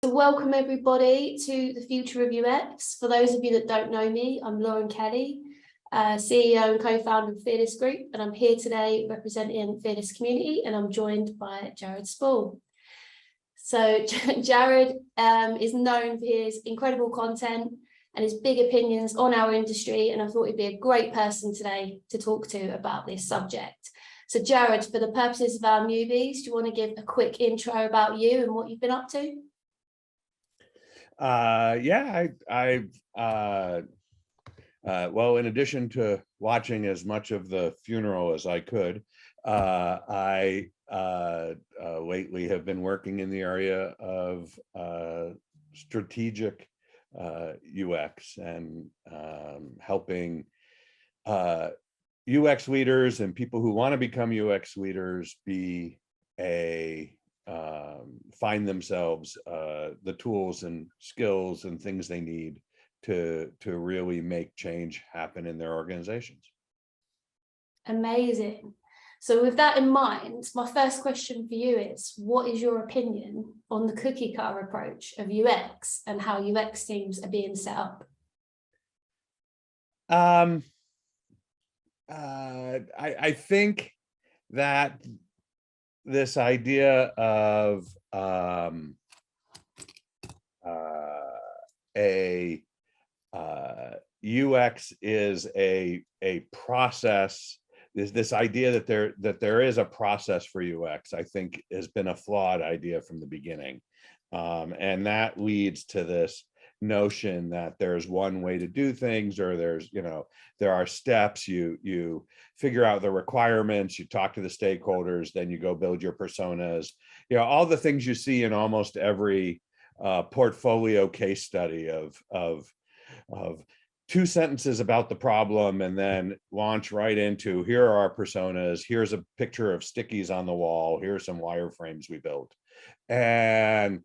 So welcome everybody to the Future of UX. For those of you that don't know me, I'm Lauren Kelly, CEO and co-founder of Fearless Group, and I'm here today representing Fearless Community, and I'm joined by Jared Spool. So Jared is known for his incredible content and his big opinions on our industry, and I thought he'd be a great person today to talk to about this subject. So Jared, for the purposes of our newbies, do you want to give a quick intro about you and what you've been up to? Well, in addition to watching as much of the funeral as I could, I lately have been working in the area of strategic UX and helping UX leaders and people who want to become UX leaders be find themselves the tools and skills and things they need to really make change happen in their organizations. Amazing. So with that in mind, my first question for you is, what is your opinion on the cookie car approach of UX and how UX teams are being set up? I think that this idea of UX is a process. This idea that there is a process for UX, I think, has been a flawed idea from the beginning, and that leads to this notion that there's one way to do things, or there are steps. You figure out the requirements, you talk to the stakeholders, then you go build your personas, all the things you see in almost every portfolio case study of 2 sentences about the problem and then launch right into, here are our personas, here's a picture of stickies on the wall, here's some wireframes we built. And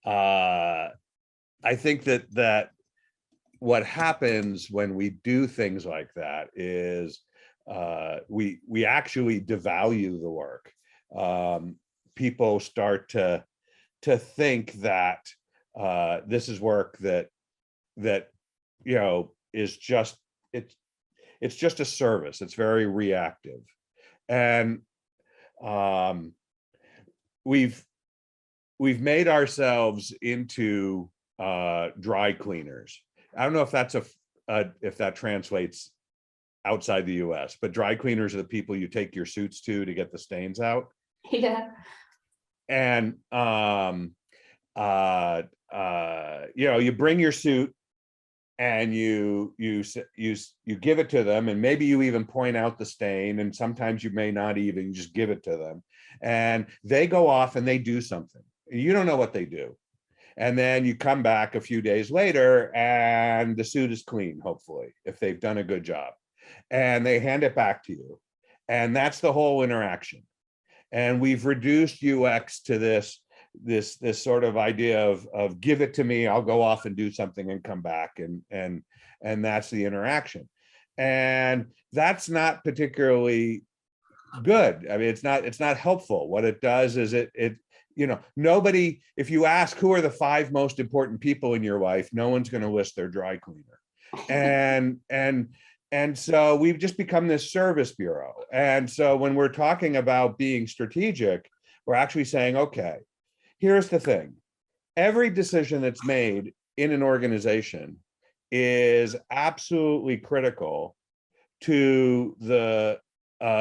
I think that what happens when we do things like that is we actually devalue the work. People start to think that this is work that is just it's just a service. It's very reactive, and we've made ourselves into dry cleaners. I don't know if that's if that translates outside the US, but dry cleaners are the people you take your suits to get the stains out. Yeah. And you bring your suit and you give it to them, and maybe you even point out the stain, and sometimes you may not even, just give it to them, and they go off and they do something. You don't know what they do. And then you come back a few days later and the suit is clean, hopefully, if they've done a good job. And they hand it back to you. And that's the whole interaction. And we've reduced UX to this sort of idea of give it to me, I'll go off and do something and come back, and that's the interaction. And that's not particularly good. I mean, it's not helpful. What it does is nobody, if you ask who are the 5 most important people in your life, no one's going to list their dry cleaner. And so we've just become this service bureau. And so when we're talking about being strategic, we're actually saying, okay, here's the thing. Every decision that's made in an organization is absolutely critical to the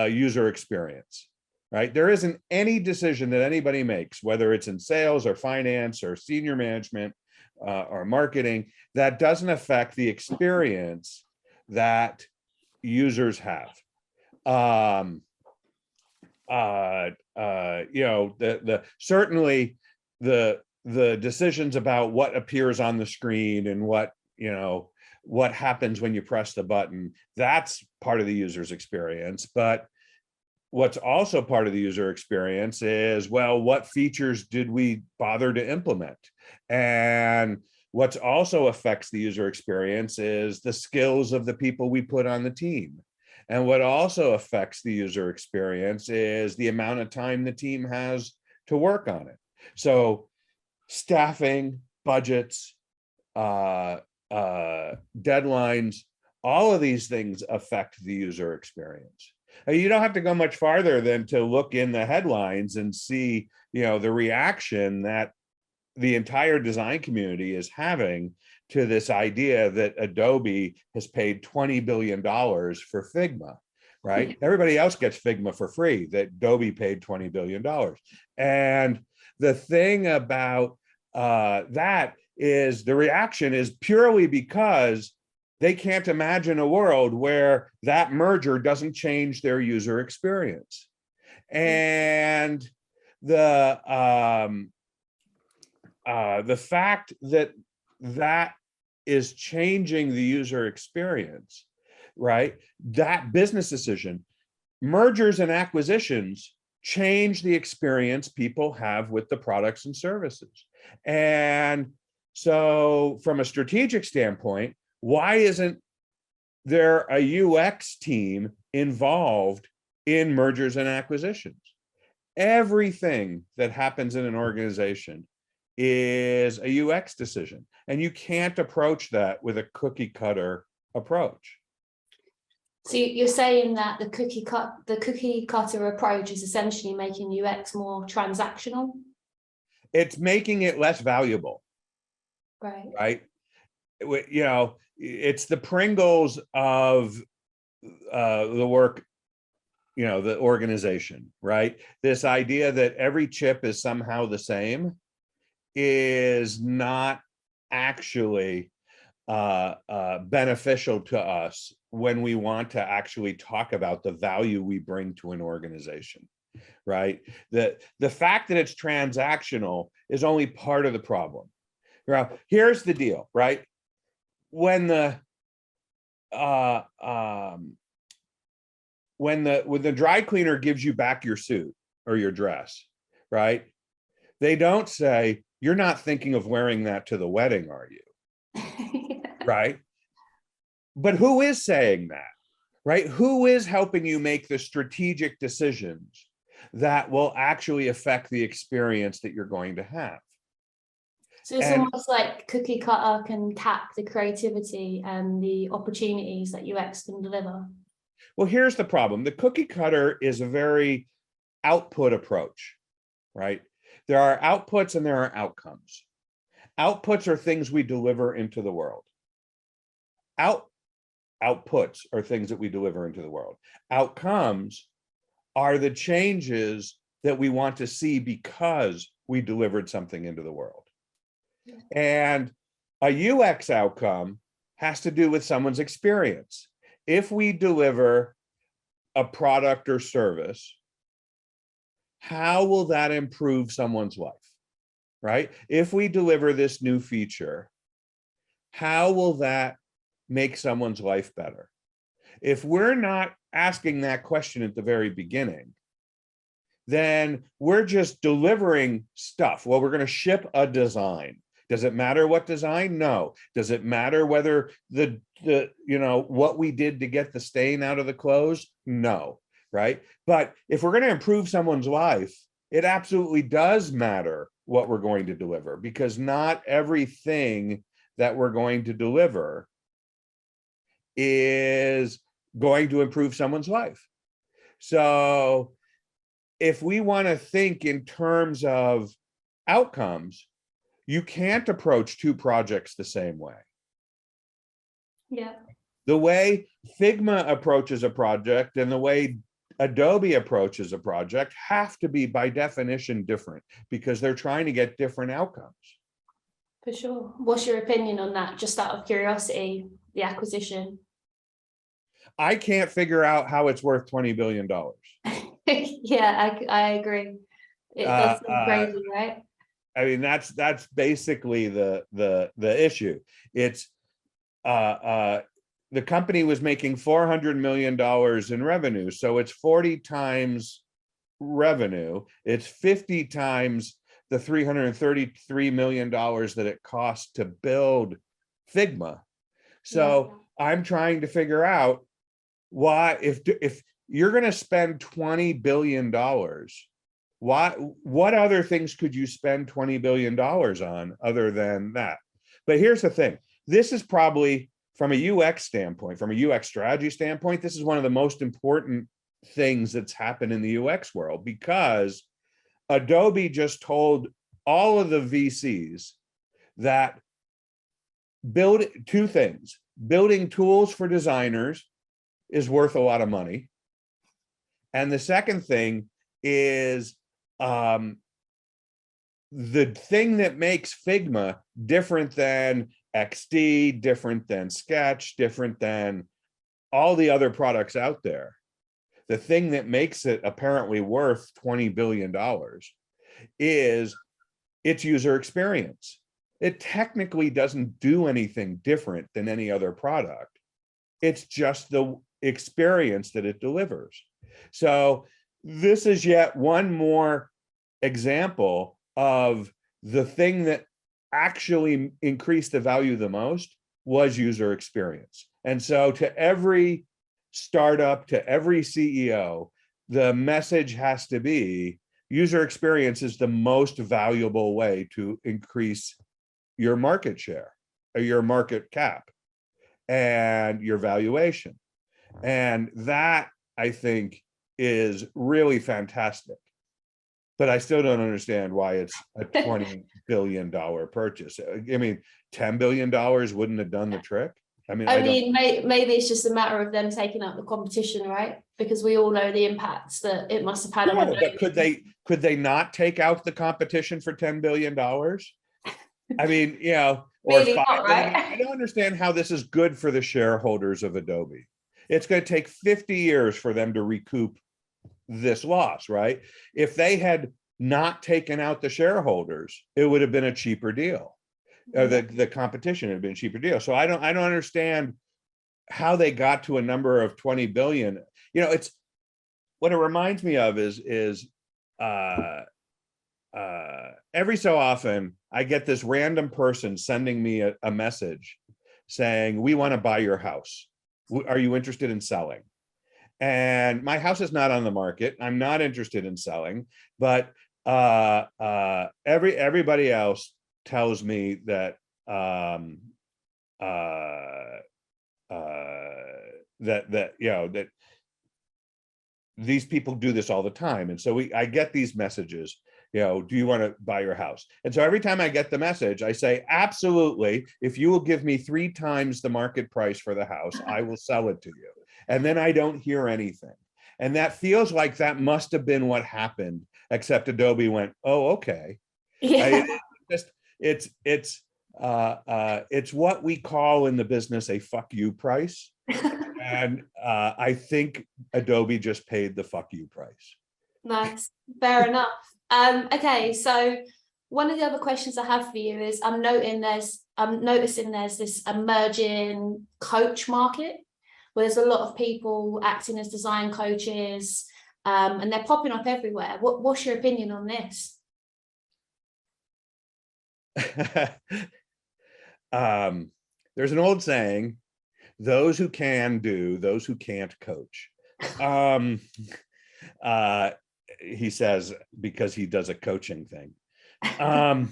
user experience. Right? There isn't any decision that anybody makes, whether it's in sales or finance or senior management or marketing, that doesn't affect the experience that users have. Certainly the decisions about what appears on the screen and what happens when you press the button, that's part of the user's experience. But what's also part of the user experience is, well, what features did we bother to implement? And what's also affects the user experience is the skills of the people we put on the team. And what also affects the user experience is the amount of time the team has to work on it. So staffing, budgets, deadlines, all of these things affect the user experience. And you don't have to go much farther than to look in the headlines and see, the reaction that the entire design community is having to this idea that Adobe has paid $20 billion for Figma, right? Everybody else gets Figma for free, that Adobe paid $20 billion. And the thing about that is the reaction is purely because they can't imagine a world where that merger doesn't change their user experience. And the fact that that is changing the user experience, right? That business decision, mergers and acquisitions change the experience people have with the products and services. And so from a strategic standpoint, why isn't there a UX team involved in mergers and acquisitions? Everything that happens in an organization is a UX decision, and you can't approach that with a cookie cutter approach. So you're saying that the cookie cutter approach is essentially making UX more transactional? It's making it less valuable. Right? It's the Pringles of the work, the organization, right? This idea that every chip is somehow the same is not actually beneficial to us when we want to actually talk about the value we bring to an organization, right? The fact that it's transactional is only part of the problem. Now, here's the deal, right? When the dry cleaner gives you back your suit or your dress, right? They don't say, "You're not thinking of wearing that to the wedding, are you?" Right? But who is saying that, right? Who is helping you make the strategic decisions that will actually affect the experience that you're going to have? So it's almost like cookie cutter can cap the creativity and the opportunities that UX can deliver. Well, here's the problem. The cookie cutter is a very output approach, right? There are outputs and there are outcomes. Outputs are things we deliver into the world. Outputs are things that we deliver into the world. Outcomes are the changes that we want to see because we delivered something into the world. And a UX outcome has to do with someone's experience. If we deliver a product or service, how will that improve someone's life, right? If we deliver this new feature, how will that make someone's life better? If we're not asking that question at the very beginning, then we're just delivering stuff. Well, we're going to ship a design. Does it matter what design? No. Does it matter whether what we did to get the stain out of the clothes? No, right? But if we're going to improve someone's life, it absolutely does matter what we're going to deliver, because not everything that we're going to deliver is going to improve someone's life. So if we want to think in terms of outcomes, you can't approach two projects the same way. Yeah. The way Figma approaches a project and the way Adobe approaches a project have to be by definition different, because they're trying to get different outcomes. For sure. What's your opinion on that? Just out of curiosity, the acquisition. I can't figure out how it's worth $20 billion. Yeah, I agree. It does seem crazy, right? I mean, that's basically the issue. It's the company was making $400 million in revenue, so it's 40 times revenue. It's 50 times the $333 million that it cost to build Figma. So yeah. I'm trying to figure out why, if you're going to spend $20 billion, what other things could you spend $20 billion on other than that? But here's the thing. This is probably, from a UX standpoint, from a UX strategy standpoint, this is one of the most important things that's happened in the UX world, because Adobe just told all of the VCs that build two things. Building tools for designers is worth a lot of money. And the second thing is the thing that makes Figma different than XD, different than Sketch, different than all the other products out there. The thing that makes it apparently worth $20 billion is its user experience. It technically doesn't do anything different than any other product. It's just the experience that it delivers. So this is yet one more example of the thing that actually increased the value the most was user experience. And so to every startup, to every CEO, the message has to be user experience is the most valuable way to increase your market share, or your market cap, and your valuation. And that, I think, is really fantastic. But I still don't understand why it's a $20 billion purchase. I mean, $10 billion wouldn't have done the trick. I mean, maybe it's just a matter of them taking out the competition, right? Because we all know the impacts that it must have had on Adobe. But could they not take out the competition for $10 billion? I mean, you know, or maybe $5 not, billion. right? I don't understand how this is good for the shareholders of Adobe. It's going to take 50 years for them to recoup this loss, right? If they had not taken out the shareholders, it would have been a cheaper deal. The competition had been a cheaper deal. So I don't understand how they got to a number of 20 billion. You know, it's what it reminds me of is every so often I get this random person sending me a message saying, we want to buy your house. Are you interested in selling? And my house is not on the market. I'm not interested in selling, but everybody else tells me that that these people do this all the time. And so I get these messages, you know, do you want to buy your house? And so every time I get the message, I say, absolutely. If you will give me 3 times the market price for the house, I will sell it to you. And then I don't hear anything. And that feels like that must have been what happened, except Adobe went, oh, okay. Yeah. It's what we call in the business a fuck you price. And I think Adobe just paid the fuck you price. Nice, fair enough. Okay, so one of the other questions I have for you is I'm noticing there's this emerging coach market where there's a lot of people acting as design coaches, and they're popping up everywhere. What's your opinion on this? There's an old saying, those who can do, those who can't coach. He says, because he does a coaching thing. I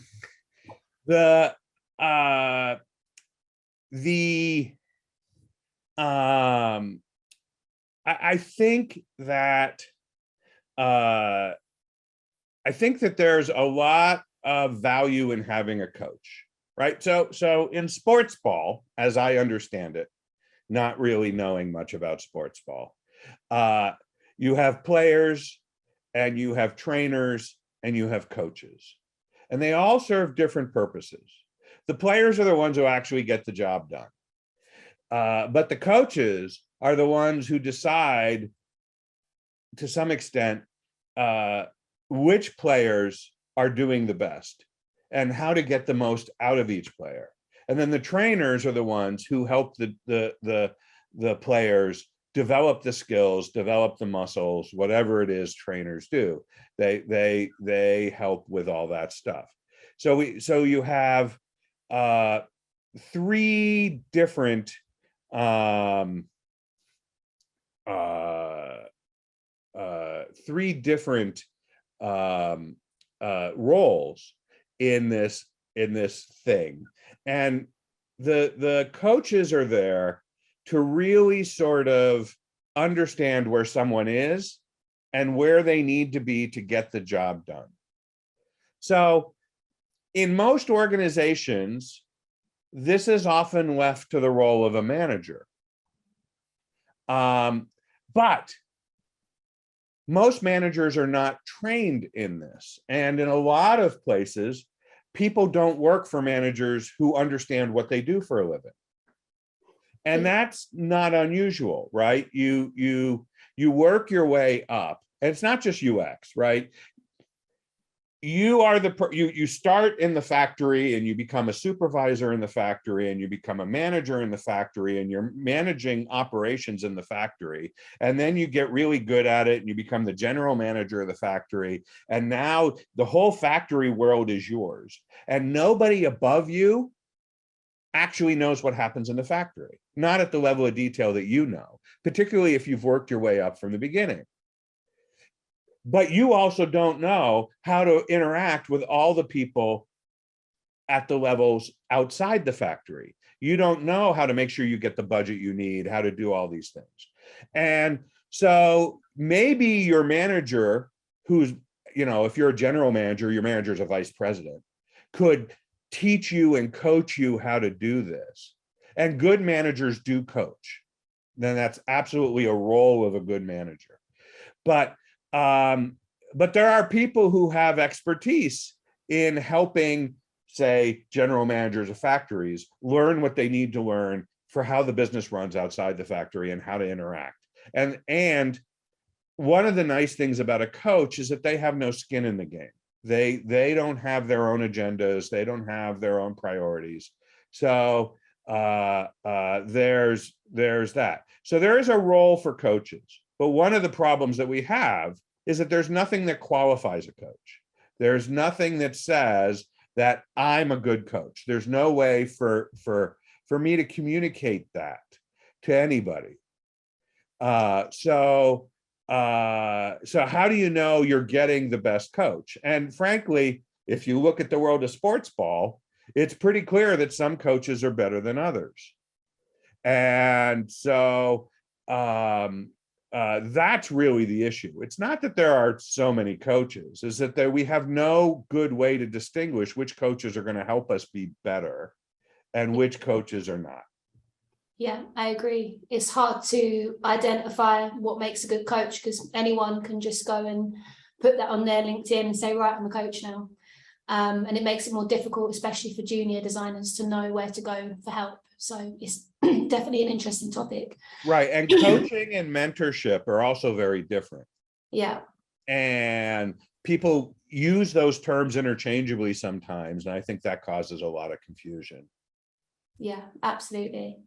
think that there's a lot of value in having a coach, right? So in sports ball, as I understand it, not really knowing much about sports ball, you have players and you have trainers and you have coaches, and they all serve different purposes. The players are the ones who actually get the job done. But the coaches are the ones who decide, to some extent, which players are doing the best and how to get the most out of each player. And then the trainers are the ones who help the players develop the skills, develop the muscles, whatever it is trainers do. They help with all that stuff. So you have 3 different roles in this thing. And the coaches are there to really sort of understand where someone is and where they need to be to get the job done. So in most organizations, this is often left to the role of a manager. But most managers are not trained in this. And in a lot of places, people don't work for managers who understand what they do for a living. And that's not unusual, right? You work your way up. And it's not just UX, right? You are you start in the factory and you become a supervisor in the factory and you become a manager in the factory and you're managing operations in the factory. And then you get really good at it and you become the general manager of the factory. And now the whole factory world is yours. And nobody above you actually knows what happens in the factory, not at the level of detail that you know, particularly if you've worked your way up from the beginning. But you also don't know how to interact with all the people at the levels outside the factory. You don't know how to make sure you get the budget you need, how to do all these things. And so maybe your manager, who's, if you're a general manager, your manager is a vice president, could teach you and coach you how to do this. And good managers do coach. Then that's absolutely a role of a good manager. But there are people who have expertise in helping, say, general managers of factories learn what they need to learn for how the business runs outside the factory and how to interact. And one of the nice things about a coach is that they have no skin in the game. They don't have their own agendas. They don't have their own priorities. So there's that. So there is a role for coaches. But one of the problems that we have is that there's nothing that qualifies a coach. There's nothing that says that I'm a good coach. There's no way for me to communicate that to anybody. So how do you know you're getting the best coach? And frankly, if you look at the world of sports ball, it's pretty clear that some coaches are better than others. And so that's really the issue. It's not that there are so many coaches, is that we have no good way to distinguish which coaches are going to help us be better and which coaches are not. Yeah, I agree. It's hard to identify what makes a good coach because anyone can just go and put that on their LinkedIn and say, right, I'm a coach now. And it makes it more difficult, especially for junior designers, to know where to go for help. So it's definitely an interesting topic. Right. And coaching and mentorship are also very different. Yeah. And people use those terms interchangeably sometimes. And I think that causes a lot of confusion. Yeah, absolutely.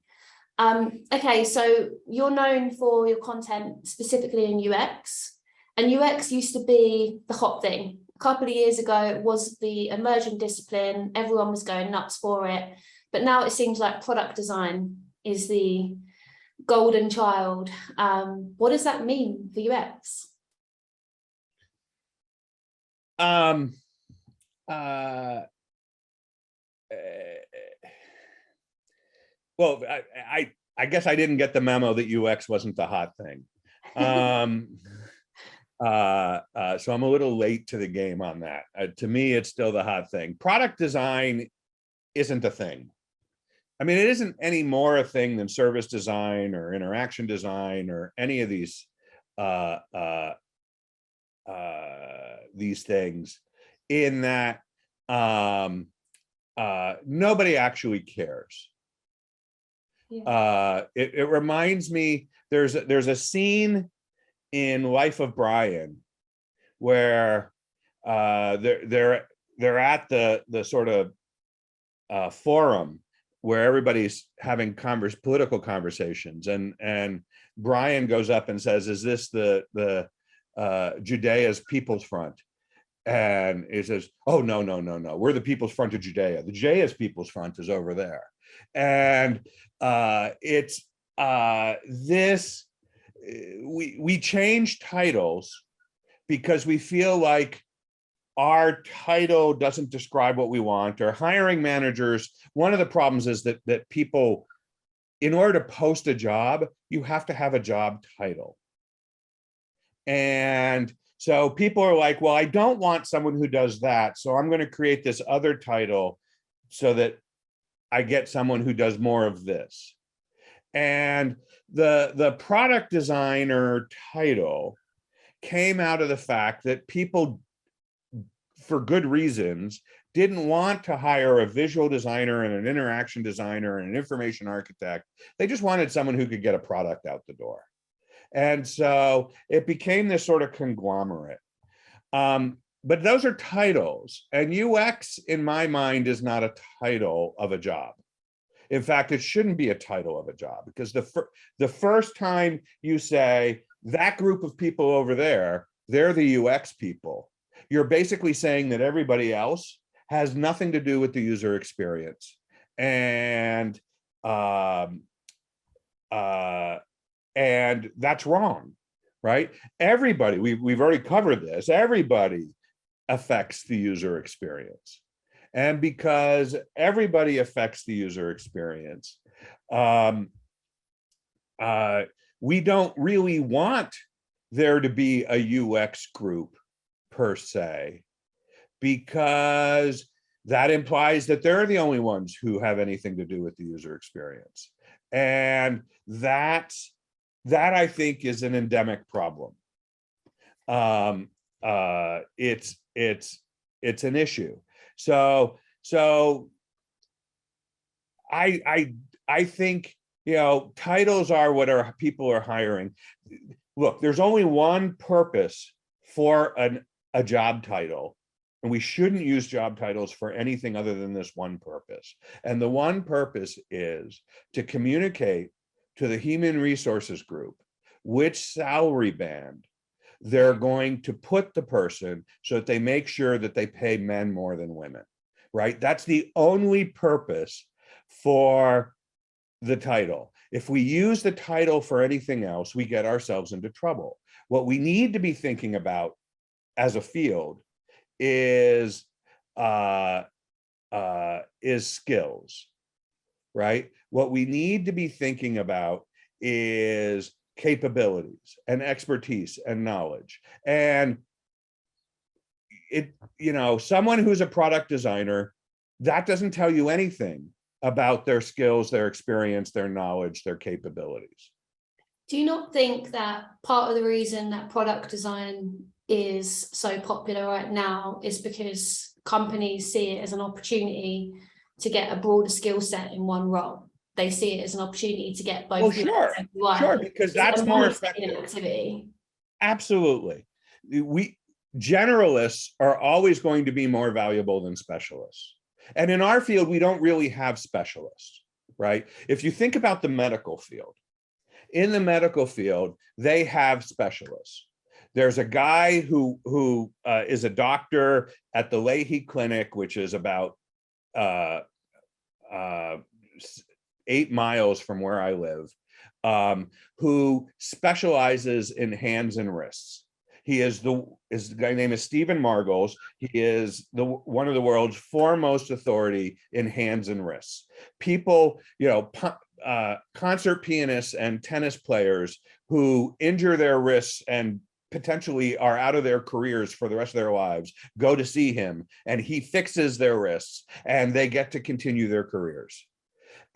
Okay, so you're known for your content specifically in UX, and UX used to be the hot thing. A couple of years ago, it was the emerging discipline. Everyone was going nuts for it. But now it seems like product design is the golden child. What does that mean for UX? Well, I guess I didn't get the memo that UX wasn't the hot thing. So I'm a little late to the game on that. To me, it's still the hot thing. Product design isn't a thing. I mean, it isn't any more a thing than service design or interaction design or any of these things, in that nobody actually cares. Yeah. It reminds me, there's a scene in Life of Brian where they're at the sort of forum where everybody's having political conversations, and Brian goes up and says, "Is this the Judea's People's Front?" And he says, "Oh, no, we're the People's Front of Judea. The Judea's People's Front is over there." And it's this, we change titles because we feel like our title doesn't describe what we want, or hiring managers. One of the problems is that people, in order to post a job, you have to have a job title. And so people are like, well, I don't want someone who does that, so I'm going to create this other title so that I get someone who does more of this. And the product designer title came out of the fact that people, for good reasons, didn't want to hire a visual designer and an interaction designer and an information architect. They just wanted someone who could get a product out the door. And so it became this sort of conglomerate. But those are titles, and UX, in my mind, is not a title of a job. In fact, it shouldn't be a title of a job, because the first time you say that group of people over there, they're the UX people, you're basically saying that everybody else has nothing to do with the user experience. And that's wrong, right? Everybody, we've already covered this, everybody affects the user experience. And because everybody affects the user experience, we don't really want there to be a UX group per se, because that implies that they're the only ones who have anything to do with the user experience. And that I think is an endemic problem. It's an issue. So I think, titles are what people are hiring. Look, there's only one purpose for a job title, and we shouldn't use job titles for anything other than this one purpose. And the one purpose is to communicate to the human resources group which salary band they're going to put the person, so that they make sure that they pay men more than women, right? That's the only purpose for the title. If we use the title for anything else, we get ourselves into trouble. What we need to be thinking about as a field is skills, right? What we need to be thinking about is capabilities and expertise and knowledge. And someone who's a product designer, that doesn't tell you anything about their skills, their experience, their knowledge, their capabilities. Do you not think that part of the reason that product design is so popular right now is because companies see it as an opportunity to get a broader skill set in one role? They see it as an opportunity to get both. Oh, sure, because that's more effective. Activity. Absolutely. Generalists are always going to be more valuable than specialists. And in our field, we don't really have specialists, right? If you think about the medical field, in the medical field, they have specialists. There's a guy who is a doctor at the Leahy Clinic, which is about 8 miles from where I live, who specializes in hands and wrists. His guy name is Stephen Margles. He is one of the world's foremost authority in hands and wrists. People, concert pianists and tennis players who injure their wrists and potentially are out of their careers for the rest of their lives, go to see him, and he fixes their wrists and they get to continue their careers.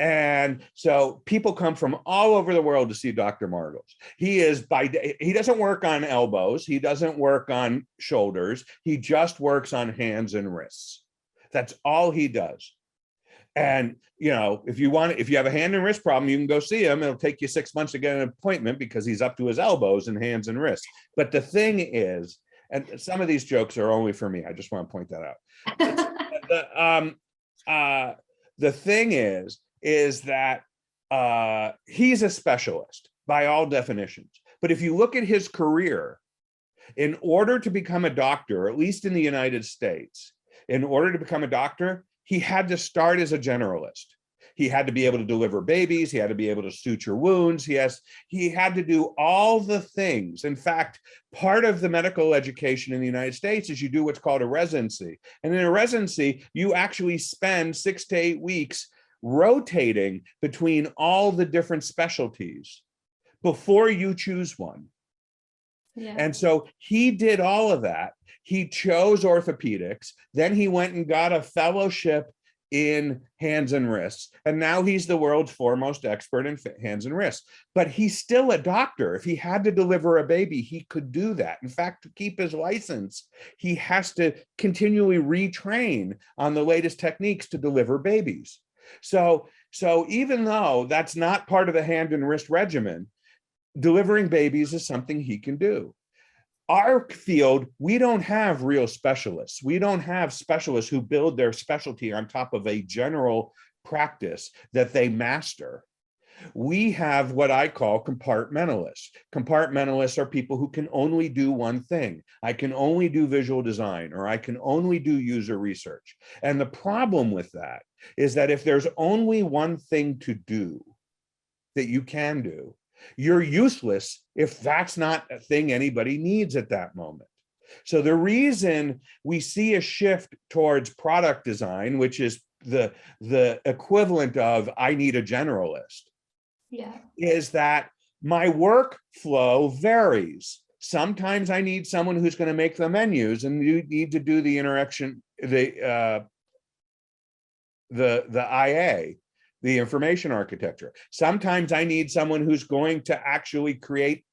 And so people come from all over the world to see Dr. Margles. He doesn't work on elbows. He doesn't work on shoulders. He just works on hands and wrists. That's all he does. And, if you have a hand and wrist problem, you can go see him. It'll take you 6 months to get an appointment because he's up to his elbows in hands and wrists. But the thing is, and some of these jokes are only for me, I just want to point that out. The thing is that he's a specialist by all definitions. But if you look at his career, in order to become a doctor, at least in the United States, in order to become a doctor, he had to start as a generalist. He had to be able to deliver babies. He had to be able to suture wounds. He had to do all the things. In fact, part of the medical education in the United States is you do what's called a residency. And in a residency, you actually spend 6 to 8 weeks rotating between all the different specialties before you choose one. Yeah. And so he did all of that. He chose orthopedics. Then he went and got a fellowship in hands and wrists. And now he's the world's foremost expert in hands and wrists. But he's still a doctor. If he had to deliver a baby, he could do that. In fact, to keep his license, he has to continually retrain on the latest techniques to deliver babies. So even though that's not part of the hand and wrist regimen, delivering babies is something he can do. Our field, we don't have real specialists. We don't have specialists who build their specialty on top of a general practice that they master. We have what I call compartmentalists. Compartmentalists are people who can only do one thing. I can only do visual design, or I can only do user research. And the problem with that is that if there's only one thing to do that you can do, you're useless if that's not a thing anybody needs at that moment. So the reason we see a shift towards product design, which is the equivalent of I need a generalist, is that my workflow varies. Sometimes I need someone who's going to make the menus, and you need to do the interaction, the IA, the information architecture. Sometimes I need someone who's going to actually create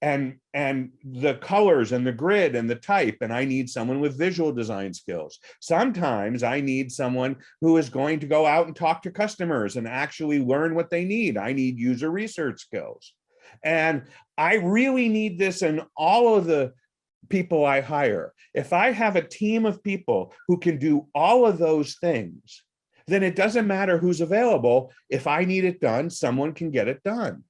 and the colors and the grid and the type, and I need someone with visual design skills. Sometimes I need someone who is going to go out and talk to customers and actually learn what they need. I need user research skills. And I really need this in all of the people I hire. If I have a team of people who can do all of those things, then it doesn't matter who's available. If I need it done, someone can get it done.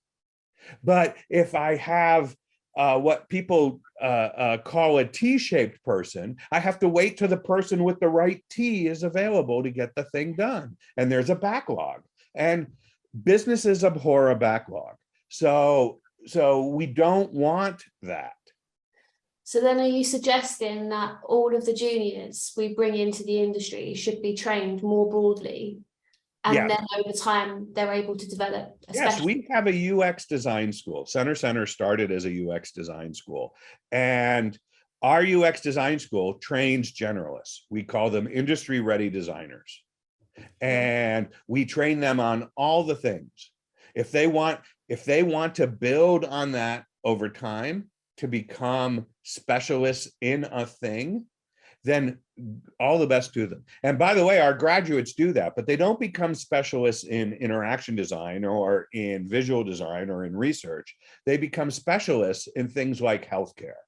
But if I have what people call a T-shaped person, I have to wait till the person with the right T is available to get the thing done. And there's a backlog. And businesses abhor a backlog. So we don't want that. So then are you suggesting that all of the juniors we bring into the industry should be trained more broadly, and then over time they're able to develop a Yes, we have a UX design school. Center started as a UX design school, and our UX design school trains generalists. We call them industry ready designers, and we train them on all the things. If they want to build on that over time to become specialists in a thing, then all the best to them. And by the way, our graduates do that, but they don't become specialists in interaction design or in visual design or in research. They become specialists in things like healthcare.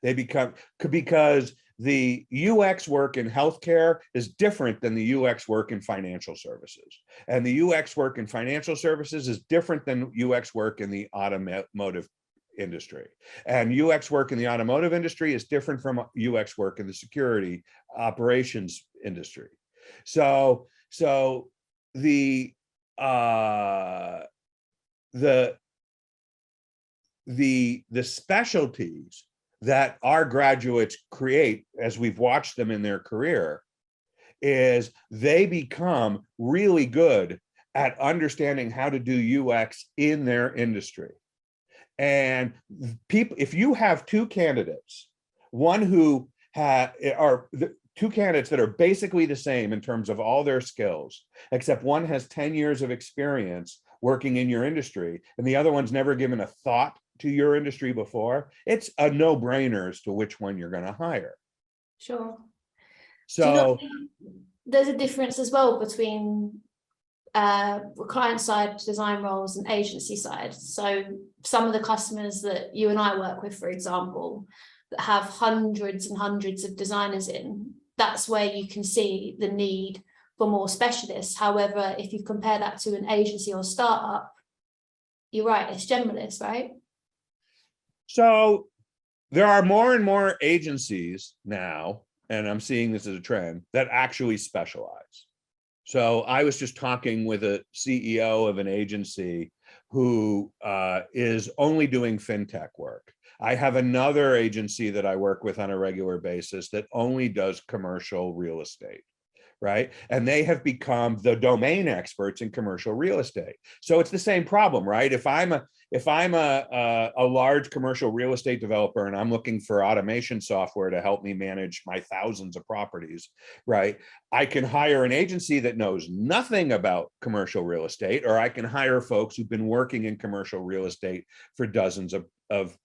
They become, because the UX work in healthcare is different than the UX work in financial services. And the UX work in financial services is different than UX work in the automotive industry. And UX work in the automotive industry is different from UX work in the security operations industry. So the specialties that our graduates create as we've watched them in their career is they become really good at understanding how to do UX in their industry. And people, if you have two candidates, one who are two candidates that are basically the same in terms of all their skills, except one has 10 years of experience working in your industry and the other one's never given a thought to your industry before, it's a no-brainer as to which one you're going to hire. Sure. So do you not think there's a difference as well between client side design roles and agency side? So some of the customers that you and I work with, for example, that have hundreds and hundreds of designers in, that's where you can see the need for more specialists. However, if you compare that to an agency or startup, you're right, it's generalist, right? So there are more and more agencies now, and I'm seeing this as a trend, that actually specialize. So I was just talking with a CEO of an agency who is only doing fintech work. I have another agency that I work with on a regular basis that only does commercial real estate, right? And they have become the domain experts in commercial real estate. So it's the same problem, right? If I'm a large commercial real estate developer and I'm looking for automation software to help me manage my thousands of properties, right? I can hire an agency that knows nothing about commercial real estate, or I can hire folks who've been working in commercial real estate for dozens of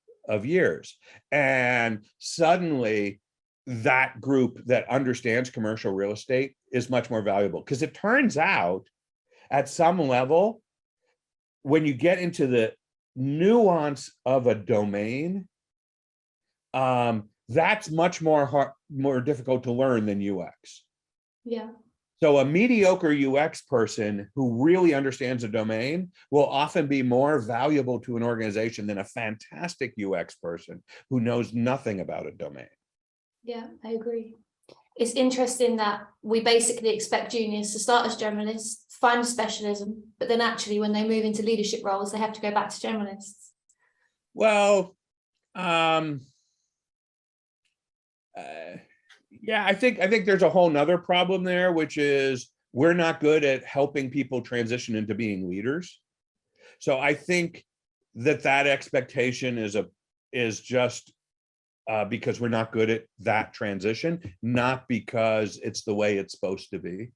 years. And suddenly that group that understands commercial real estate is much more valuable, because it turns out at some level, when you get into the nuance of a domain, that's much more difficult to learn than UX. Yeah. So a mediocre UX person who really understands a domain will often be more valuable to an organization than a fantastic UX person who knows nothing about a domain. Yeah, I agree. It's interesting that we basically expect juniors to start as generalists, find a specialism, but then actually when they move into leadership roles, they have to go back to generalists. Well, yeah, I think there's a whole nother problem there, which is we're not good at helping people transition into being leaders. So I think that expectation is just because we're not good at that transition, not because it's the way it's supposed to be.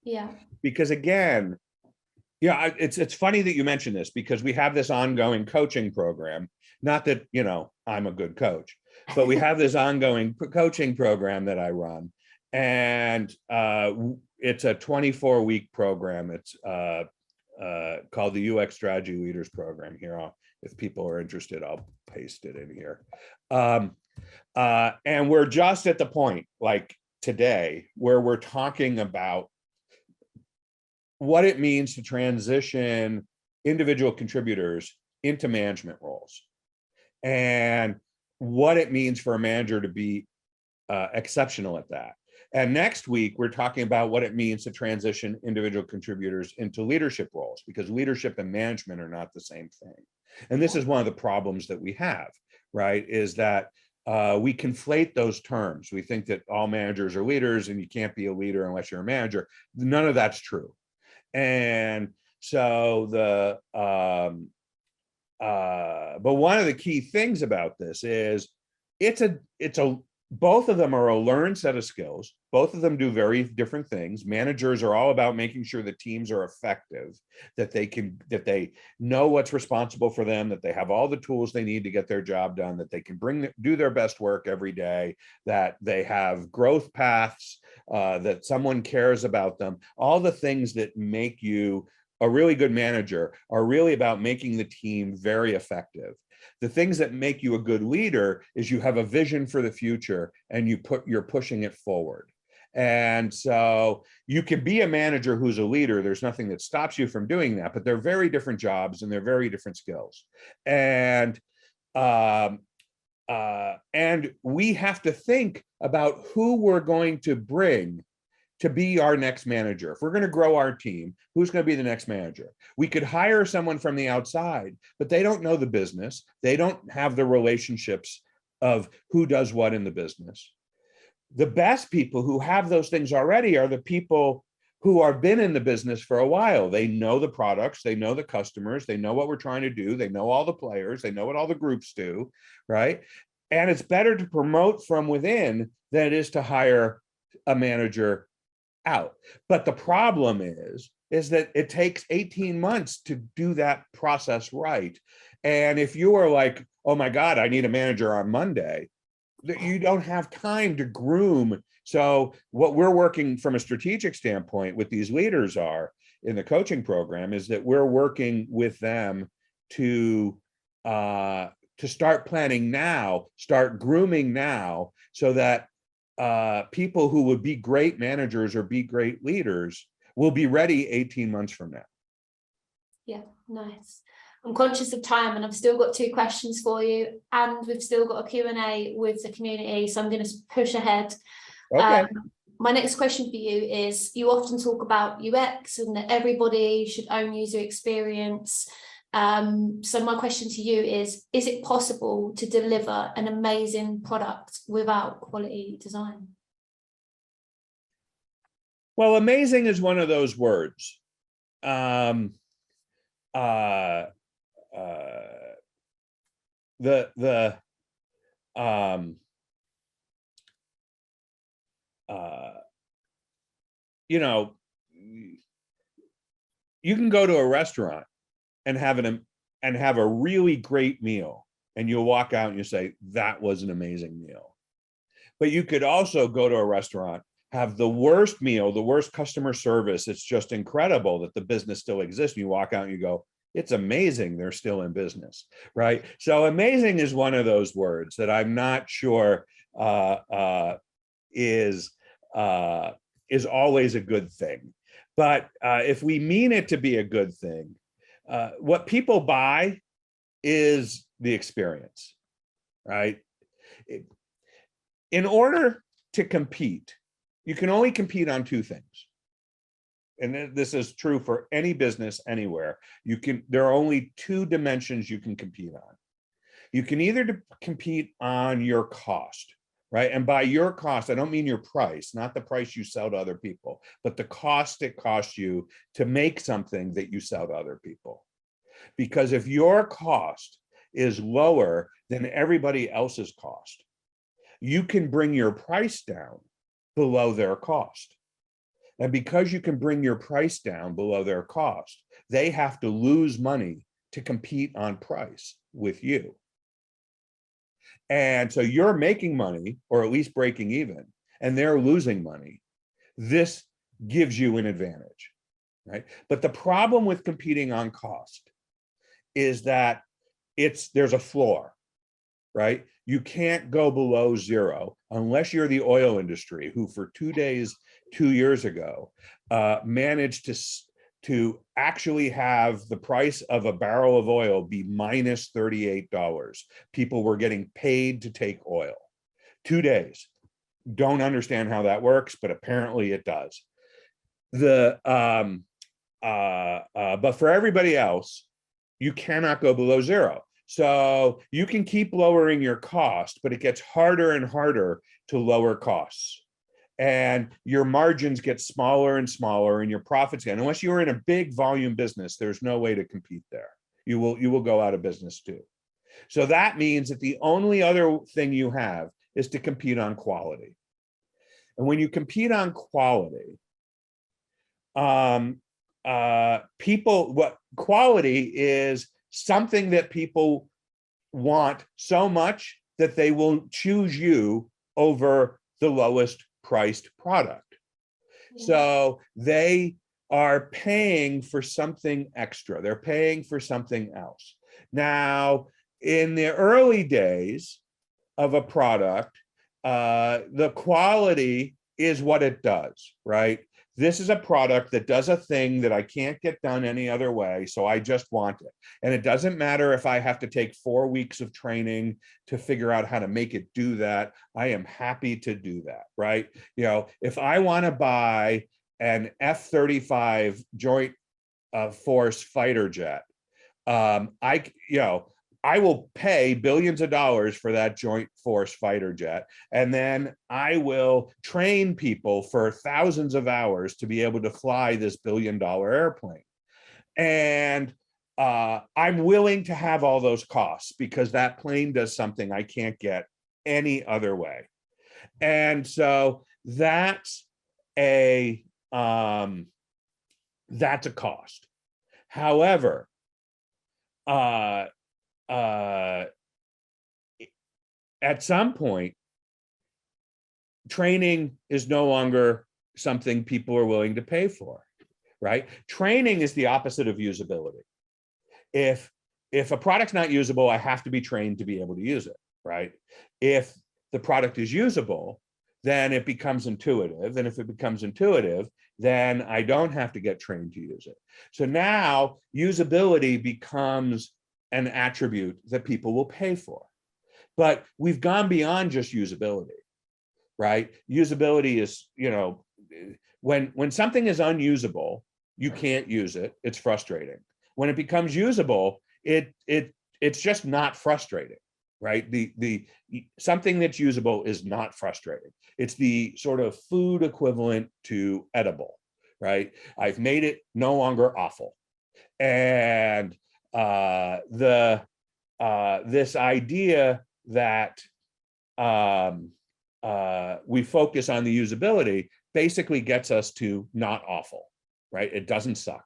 Yeah. Because again, yeah, it's funny that you mentioned this, because we have this ongoing coaching program. Not that, I'm a good coach, but we have this ongoing coaching program that I run, and it's a 24-week program. It's called the UX Strategy Leaders Program. Here, if people are interested, I'll paste it in here. And we're just at the point, like today, where we're talking about what it means to transition individual contributors into management roles, and what it means for a manager to be exceptional at that. And next week, we're talking about what it means to transition individual contributors into leadership roles, because leadership and management are not the same thing. And this is one of the problems that we have, right? Is that we conflate those terms. We think that all managers are leaders and you can't be a leader unless you're a manager. None of that's true. And so but one of the key things about this is both of them are a learned set of skills. Both of them do very different things. Managers are all about making sure the teams are effective, that they know what's responsible for them, that they have all the tools they need to get their job done, that they can do their best work every day, that they have growth paths, that someone cares about them. All the things that make you a really good manager are really about making the team very effective. The things that make you a good leader is you have a vision for the future and you're pushing it forward. And so you can be a manager who's a leader. There's nothing that stops you from doing that, but they're very different jobs and they're very different skills. And we have to think about who we're going to bring to be our next manager. If we're going to grow our team, who's going to be the next manager? We could hire someone from the outside, but they don't know the business. They don't have the relationships of who does what in the business. The best people who have those things already are the people who have been in the business for a while. They know the products, they know the customers, they know what we're trying to do, they know all the players, they know what all the groups do, right? And it's better to promote from within than it is to hire a manager out. But the problem is that it takes 18 months to do that process right. And if you are like, oh my God, I need a manager on Monday, you don't have time to groom. So what we're working from a strategic standpoint with these leaders are in the coaching program is that we're working with them to start planning now, start grooming now, so that people who would be great managers or be great leaders will be ready 18 months from now. Yeah, nice. I'm conscious of time and I've still got 2 questions for you, and we've still got a Q&A with the community, so I'm going to push ahead. Okay. My next question for you is, you often talk about UX and that everybody should own user experience. So my question to you is it possible to deliver an amazing product without quality design? Well, amazing is one of those words. Um, uh, um, you know, you can go to a restaurant and have a really great meal, and you'll walk out and you say, that was an amazing meal. But you could also go to a restaurant, have the worst meal, the worst customer service. It's just incredible that the business still exists. And you walk out and you go, it's amazing they're still in business, right? So amazing is one of those words that I'm not sure is always a good thing. But if we mean it to be a good thing, what people buy is the experience, right? In order to compete, you can only compete on two things. And this is true for any business anywhere. There are only two dimensions you can compete on. You can either compete on your cost, right? And by your cost, I don't mean your price, not the price you sell to other people, but the cost it costs you to make something that you sell to other people. Because if your cost is lower than everybody else's cost, you can bring your price down below their cost. And because you can bring your price down below their cost, they have to lose money to compete on price with you. And so you're making money, or at least breaking even, and they're losing money. This gives you an advantage, right? But the problem with competing on cost is that there's a floor, right? You can't go below zero unless you're the oil industry, who for 2 days, 2 years ago, managed to actually have the price of a barrel of oil be minus $38. People were getting paid to take oil. 2 days. Don't understand how that works, but apparently it does. But for everybody else, you cannot go below zero. So you can keep lowering your cost, but it gets harder and harder to lower costs. And your margins get smaller and smaller, and your profits get, unless you're in a big volume business, there's no way to compete there. You will go out of business too. So that means that the only other thing you have is to compete on quality. And when you compete on quality, quality is something that people want so much that they will choose you over the lowest priced product. So they are paying for something extra. They're paying for something else. Now, in the early days of a product, the quality is what it does, right? This is a product that does a thing that I can't get done any other way, so I just want it. And it doesn't matter if I have to take 4 weeks of training to figure out how to make it do that. I am happy to do that, right? You know, if I want to buy an F-35 Joint Force fighter jet, I will pay billions of dollars for that Joint Force fighter jet, and then I will train people for thousands of hours to be able to fly this billion-dollar airplane. And I'm willing to have all those costs because that plane does something I can't get any other way. And so that's a cost. However, at some point, training is no longer something people are willing to pay for, right? Training is the opposite of usability. If a product's not usable, I have to be trained to be able to use it, right? If the product is usable, then it becomes intuitive. And if it becomes intuitive, then I don't have to get trained to use it. So now usability becomes an attribute that people will pay for. But we've gone beyond just usability. right? Usability is, when something is unusable, you can't use it. It's frustrating. When it becomes usable, it's just not frustrating, right? The something that's usable is not frustrating. It's the sort of food equivalent to edible, right? I've made it no longer awful. And this idea that we focus on the usability basically gets us to not awful, right? It doesn't suck.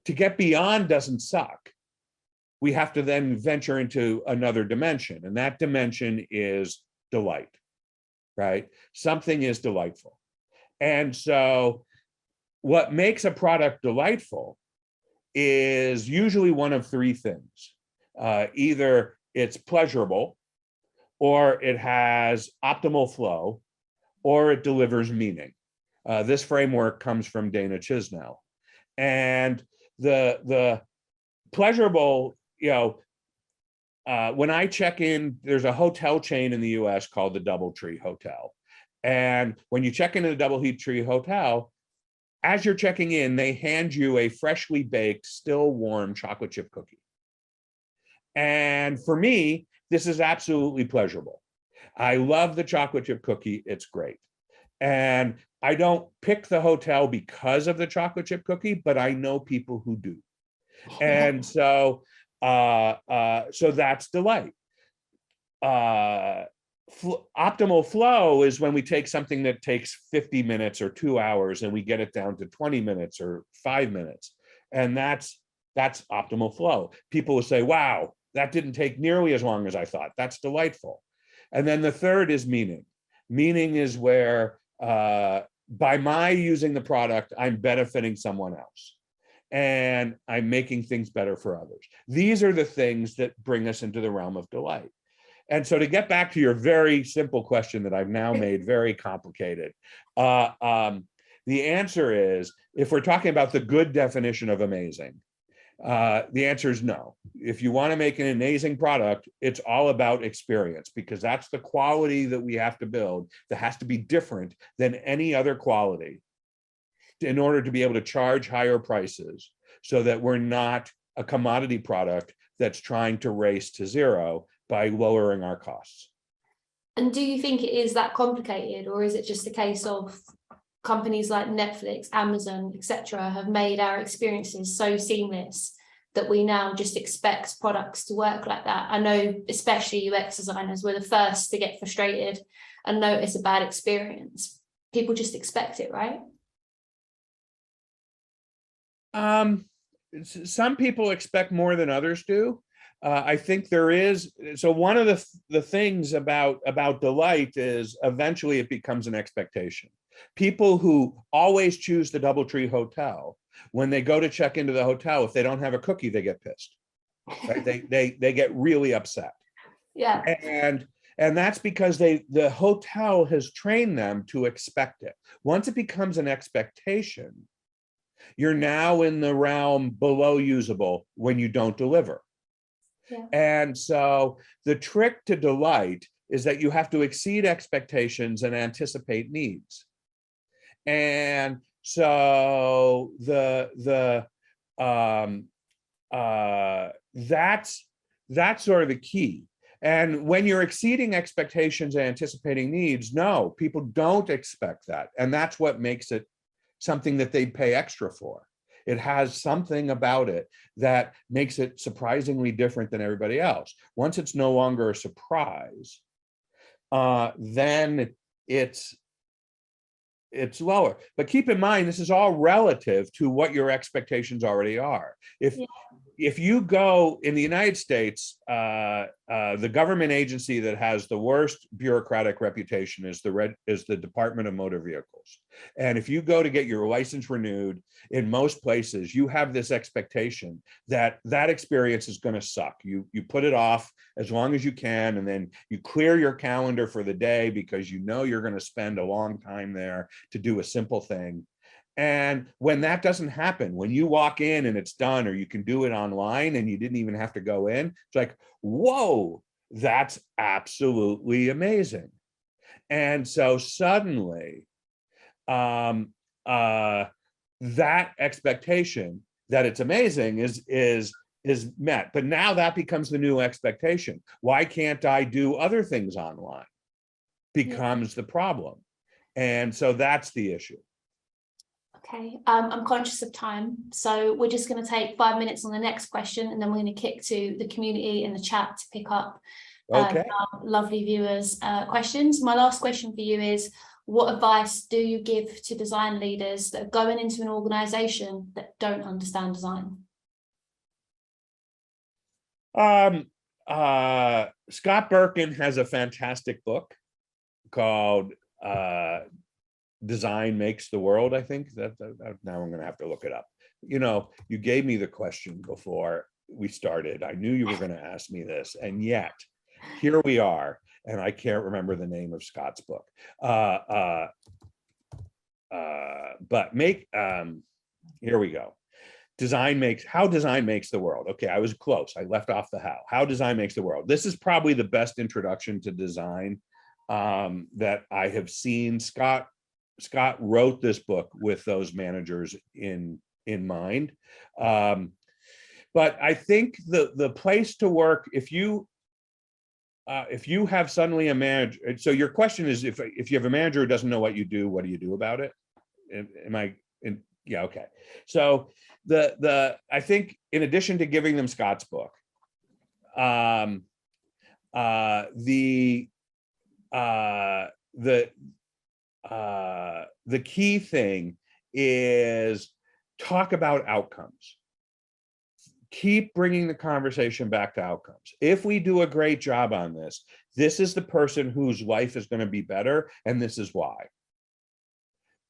To get beyond doesn't suck, we have to then venture into another dimension, and that dimension is delight, right? Something is delightful. And so what makes a product delightful is usually one of three things. Either it's pleasurable, or it has optimal flow, or it delivers meaning. This framework comes from Dana Chisnell. And the pleasurable, when I check in, there's a hotel chain in the US called the DoubleTree Hotel. And when you check into the DoubleTree Hotel, as you're checking in, they hand you a freshly baked, still warm chocolate chip cookie. And for me, this is absolutely pleasurable. I love the chocolate chip cookie. It's great. And I don't pick the hotel because of the chocolate chip cookie, but I know people who do. And so, so that's delight. Optimal flow is when we take something that takes 50 minutes or 2 hours and we get it down to 20 minutes or 5 minutes. And that's optimal flow. People will say, wow, that didn't take nearly as long as I thought. That's delightful. And then the third is meaning. Meaning is where by my using the product, I'm benefiting someone else. And I'm making things better for others. These are the things that bring us into the realm of delight. And so to get back to your very simple question that I've now made very complicated, the answer is, if we're talking about the good definition of amazing, the answer is no. If you want to make an amazing product, it's all about experience, because that's the quality that we have to build that has to be different than any other quality in order to be able to charge higher prices, so that we're not a commodity product that's trying to race to zero by lowering our costs. And do you think it is that complicated, or is it just a case of companies like Netflix, Amazon, etc., have made our experiences so seamless that we now just expect products to work like that? I know, especially UX designers, we're the first to get frustrated and notice a bad experience. People just expect it, right? Some people expect more than others do. I think there is. So one of the things about delight is eventually it becomes an expectation. People who always choose the DoubleTree Hotel, when they go to check into the hotel, if they don't have a cookie, they get pissed. Right? They get really upset. Yeah. And that's because the hotel has trained them to expect it. Once it becomes an expectation, you're now in the realm below usable when you don't deliver. Yeah. And so the trick to delight is that you have to exceed expectations and anticipate needs. And so that's sort of the key. And when you're exceeding expectations and anticipating needs, no, people don't expect that. And that's what makes it something that they pay extra for. It has something about it that makes it surprisingly different than everybody else. Once it's no longer a surprise, then it's lower. But keep in mind, this is all relative to what your expectations already are. If you go in the United States, the government agency that has the worst bureaucratic reputation is the Department of Motor Vehicles. And if you go to get your license renewed, in most places, you have this expectation that experience is going to suck. You put it off as long as you can, and then you clear your calendar for the day because you know you're going to spend a long time there to do a simple thing. And when that doesn't happen, when you walk in and it's done, or you can do it online and you didn't even have to go in, it's like, whoa, that's absolutely amazing. And so suddenly, that expectation that it's amazing is met. But now that becomes the new expectation. Why can't I do other things online? Becomes the problem. And so that's the issue. Okay, I'm conscious of time, so we're just going to take 5 minutes on the next question, and then we're going to kick to the community in the chat to pick up Okay. our lovely viewers' questions. My last question for you is, what advice do you give to design leaders that are going into an organization that don't understand design? Scott Birkin has a fantastic book called Design Makes the World. I think that now I'm going to have to look it up. You know, you gave me the question before we started. I knew you were going to ask me this, and yet here we are, and I can't remember the name of Scott's book. But here we go. How design makes the world. Okay, I was close. I left off the how design makes the world. This is probably the best introduction to design that I have seen. Scott wrote this book with those managers in mind. But I think the place to work, if you have suddenly a manager, so your question is, if you have a manager who doesn't know what you do about it? Am I in? Yeah, okay. So I think in addition to giving them Scott's book, the key thing is talk about outcomes. Keep bringing the conversation back to outcomes. If we do a great job on this, this is the person whose life is going to be better, and this is why.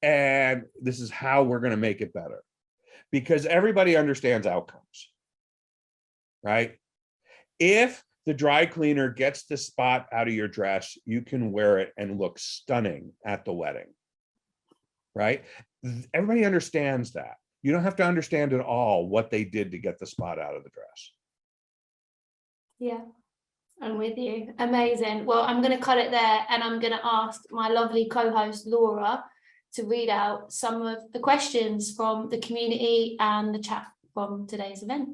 And this is how we're going to make it better. Because everybody understands outcomes, right? If the dry cleaner gets the spot out of your dress, you can wear it and look stunning at the wedding, right? Everybody understands that. You don't have to understand at all what they did to get the spot out of the dress. Yeah, I'm with you. Amazing. Well, I'm going to cut it there, and I'm going to ask my lovely co-host Laura to read out some of the questions from the community and the chat from today's event.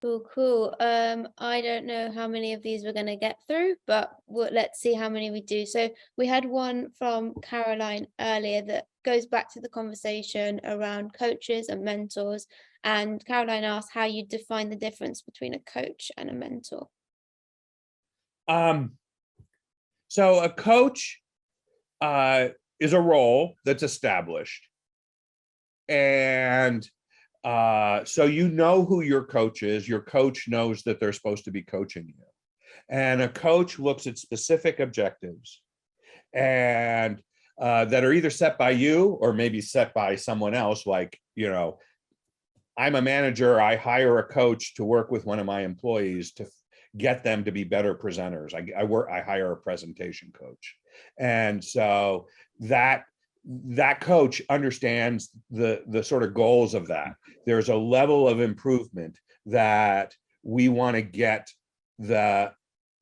Cool. I don't know how many of these we're going to get through, but let's see how many we do. So we had one from Caroline earlier that goes back to the conversation around coaches and mentors. And Caroline asked how you define the difference between a coach and a mentor. So a coach is a role that's established. And so you know who your coach is. Your coach knows that they're supposed to be coaching you. And a coach looks at specific objectives and that are either set by you or maybe set by someone else. Like, you know, I'm a manager, I hire a coach to work with one of my employees to get them to be better presenters. I hire a presentation coach. And so that coach understands the sort of goals of that. There's a level of improvement that we want to get the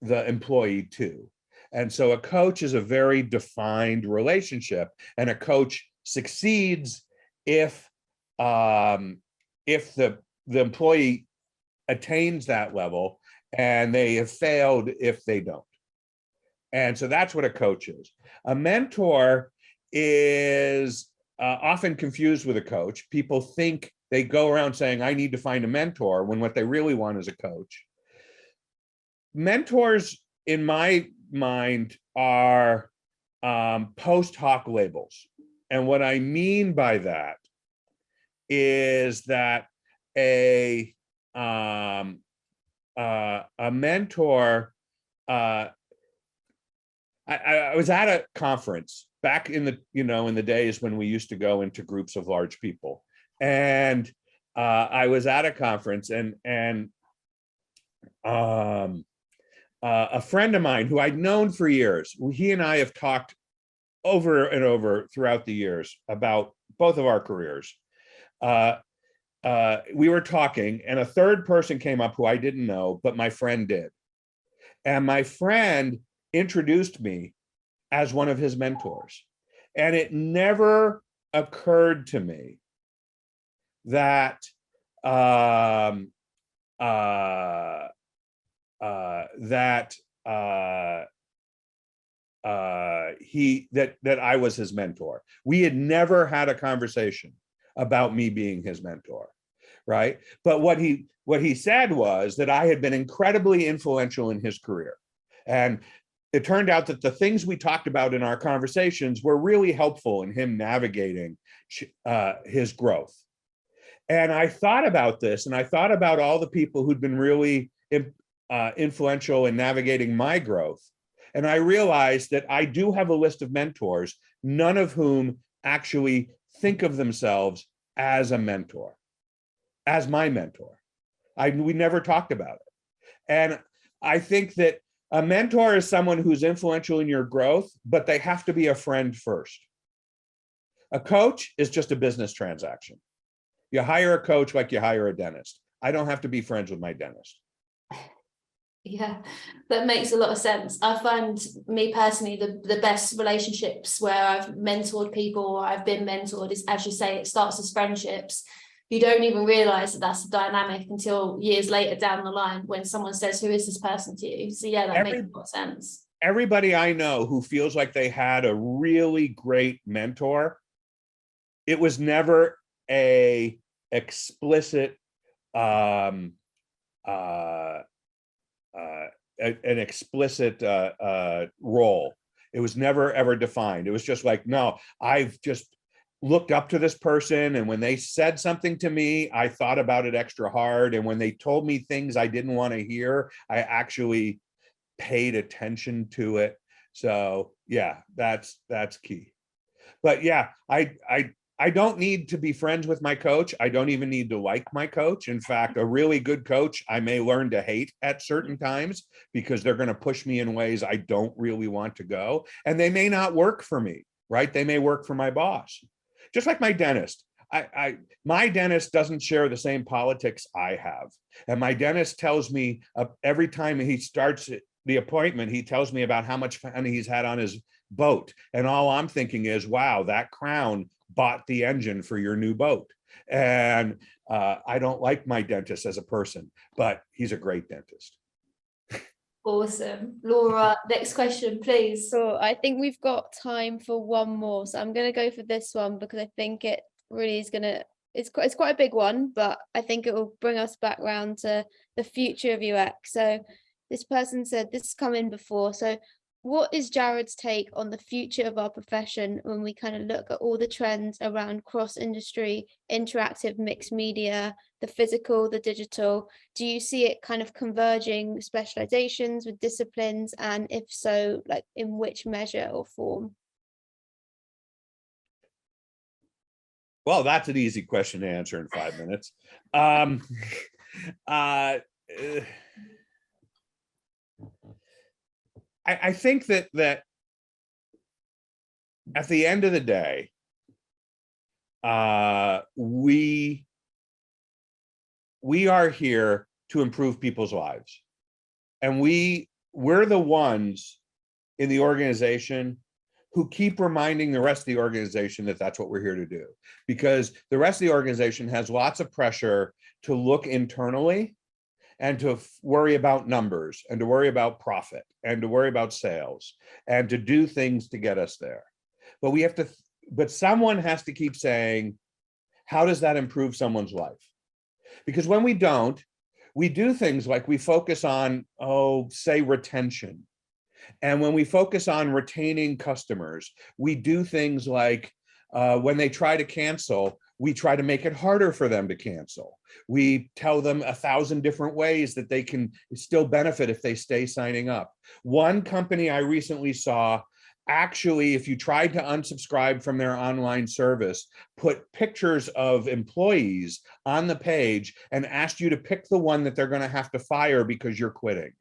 employee to. And so a coach is a very defined relationship, and a coach succeeds if the employee attains that level, and they have failed if they don't. And so that's what a coach is. A mentor is often confused with a coach. People think they go around saying, I need to find a mentor, when what they really want is a coach. Mentors, in my mind, are post hoc labels. And what I mean by that is that a mentor, I was at a conference back in the days when we used to go into groups of large people, and I was at a conference, and a friend of mine who I'd known for years, he and I have talked over and over throughout the years about both of our careers. We were talking, and a third person came up who I didn't know, but my friend did. And my friend introduced me as one of his mentors. And it never occurred to me that that I was his mentor. We had never had a conversation about me being his mentor, right? But what he said was that I had been incredibly influential in his career. And it turned out that the things we talked about in our conversations were really helpful in him navigating his growth. And I thought about this, and I thought about all the people who'd been really influential in navigating my growth. And I realized that I do have a list of mentors, none of whom actually think of themselves as a mentor, as my mentor. We never talked about it. And I think that a mentor is someone who's influential in your growth, but they have to be a friend first. A coach is just a business transaction. You hire a coach like you hire a dentist. I don't have to be friends with my dentist. Yeah, that makes a lot of sense. I find, me personally, the best relationships where I've mentored people or I've been mentored is, as you say, it starts as friendships. You don't even realize that that's a dynamic until years later down the line when someone says, who is this person to you? So yeah, that makes a lot of sense. Everybody I know who feels like they had a really great mentor, it was never a explicit an explicit role. It was never ever defined. It was just like, no, I've just looked up to this person, and when they said something to me, I thought about it extra hard, and when they told me things I didn't want to hear, I actually paid attention to it. So yeah, that's key. But yeah, I don't need to be friends with my coach. I don't even need to like my coach. In fact, a really good coach, I may learn to hate at certain times because they're going to push me in ways I don't really want to go. And they may not work for me, right? They may work for my boss. Just like my dentist. My dentist doesn't share the same politics I have. And my dentist tells me every time he starts the appointment, he tells me about how much fun he's had on his boat. And all I'm thinking is, wow, that crown bought the engine for your new boat. And I don't like my dentist as a person, but he's a great dentist. Awesome. Laura, next question, please. So I think we've got time for one more. So I'm going to go for this one because I think it really is going to, it's quite a big one, but I think it will bring us back round to the future of UX. So this person said, this has come in before. So what is Jared's take on the future of our profession when we kind of look at all the trends around cross-industry, interactive mixed media, the physical, the digital? Do you see it kind of converging specializations with disciplines? And if so, like in which measure or form? Well, that's an easy question to answer in 5 minutes. I think that at the end of the day, we are here to improve people's lives, and we're the ones in the organization who keep reminding the rest of the organization that that's what we're here to do, because the rest of the organization has lots of pressure to look internally and to worry about numbers and to worry about profit and to worry about sales and to do things to get us there. But but someone has to keep saying, how does that improve someone's life? Because when we don't, we do things like we focus on, say retention. And when we focus on retaining customers, we do things like when they try to cancel, we try to make it harder for them to cancel. We tell them 1,000 different ways that they can still benefit if they stay signing up. One company I recently saw, actually, if you tried to unsubscribe from their online service, put pictures of employees on the page and asked you to pick the one that they're going to have to fire because you're quitting.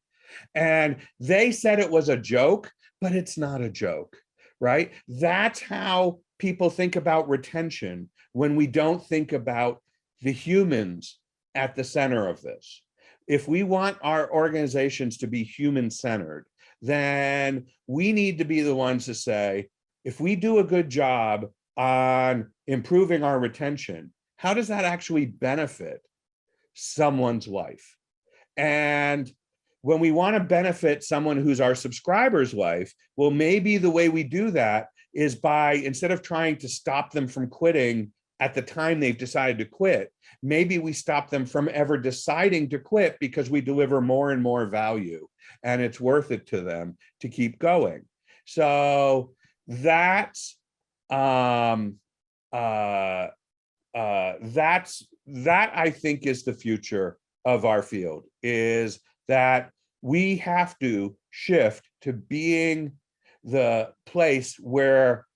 And they said it was a joke, but it's not a joke, right? That's how people think about retention when we don't think about the humans at the center of this. If we want our organizations to be human-centered, then we need to be the ones to say, if we do a good job on improving our retention, how does that actually benefit someone's life? And when we want to benefit someone who's our subscriber's life, well, maybe the way we do that is by, instead of trying to stop them from quitting at the time they've decided to quit, maybe we stop them from ever deciding to quit because we deliver more and more value and it's worth it to them to keep going. So that's that I think is the future of our field, is that we have to shift to being the place where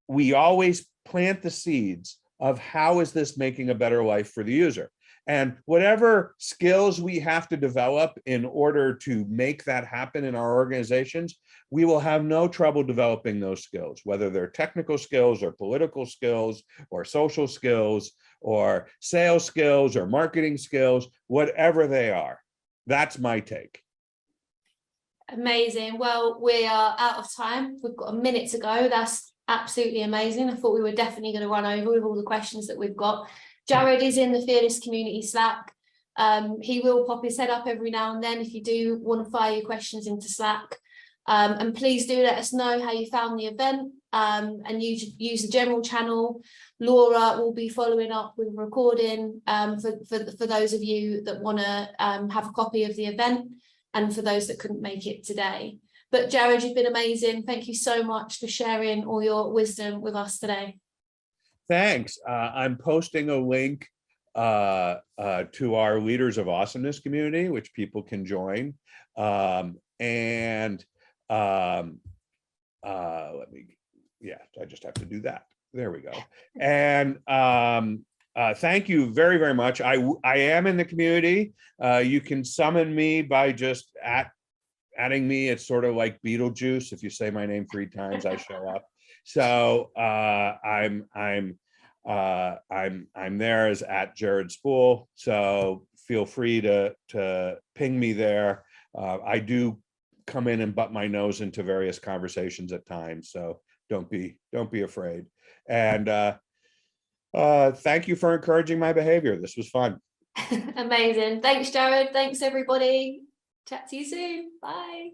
we always plant the seeds of how is this making a better life for the user. And whatever skills we have to develop in order to make that happen in our organizations, we will have no trouble developing those skills, whether they're technical skills or political skills or social skills or sales skills or marketing skills, whatever they are. That's my take. Amazing. Well, we are out of time. We've got a minute to go. That's absolutely amazing. I thought we were definitely going to run over with all the questions that we've got. Jared is in the Fearless Community Slack. He will pop his head up every now and then if you do want to fire your questions into Slack. And please do let us know how you found the event, and use the general channel. Laura will be following up with a recording for those of you that want to have a copy of the event, and for those that couldn't make it today. But Jared, you've been amazing. Thank you so much for sharing all your wisdom with us today. Thanks. I'm posting a link to our Leaders of Awesomeness community, which people can join. I just have to do that. There we go. And thank you very, very much. I am in the community. You can summon me by just adding me. It's sort of like Beetlejuice. If you say my name 3 times, I show up. So I'm there as at Jared Spool. So feel free to ping me there. I do come in and butt my nose into various conversations at times. So don't be afraid. And thank you for encouraging my behavior. This was fun. Amazing. Thanks, Jared. Thanks, everybody. Chat to you soon. Bye.